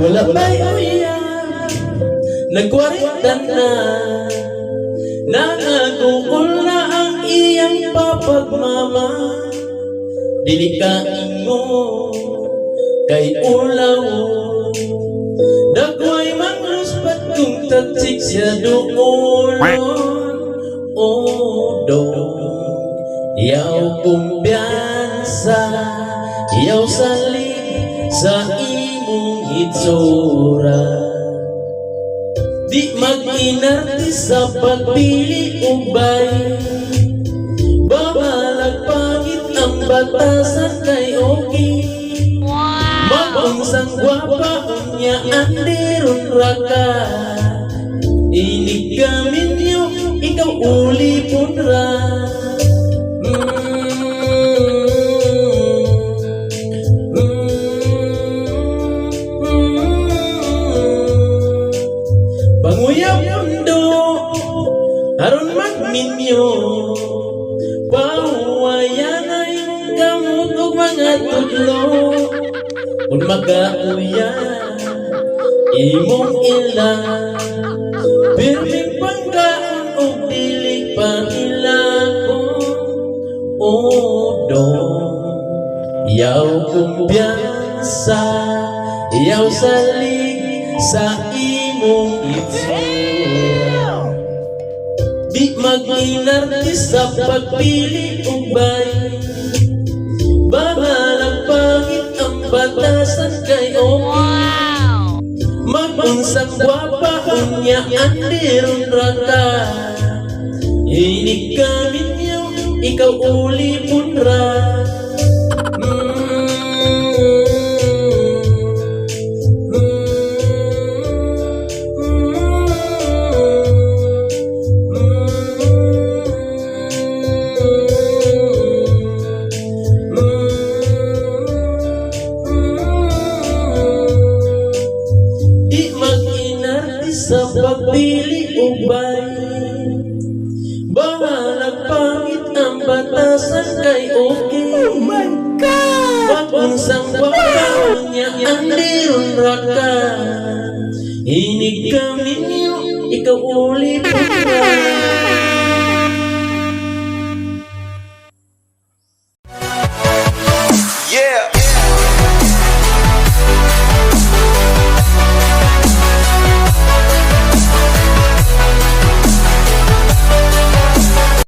wala ba'y uyan, nagkwarenta na, nangagukol na ang iyang papagmama. Dili ka ingo kay ulaw, dagway manuspat kung tatsik siya doon. O dong, yaw kumpiyansa, yaw salig sa imong itsura. Di mag-inarti sa pagpili ubay, babalag pangit ang batasan kay okay. Magunsang gwapa unya andiron raka, inig gamin niyo ikaw uli punra. Panguyap mundo aron magminyo, pahuwayan ay gamot o mga tudlo. Kung magauyan imong ilang, pirming panggaan o dilig pangilakon. O dong, yaw kumpiyansa, yaw salig sa imong itsura. Di mag-inarti sa pagpili ubay, babalang pangit ang batasan kay okay. Magunsang gwapa unya andiron raka, inig kamin niyo ikaw uli punra. Sa pagpili ubay, bahalag pangit ang batasan kay okay. Oh my God! Magunsang gwapa niya andiron raka, inig kami niyo ikaw uli punra.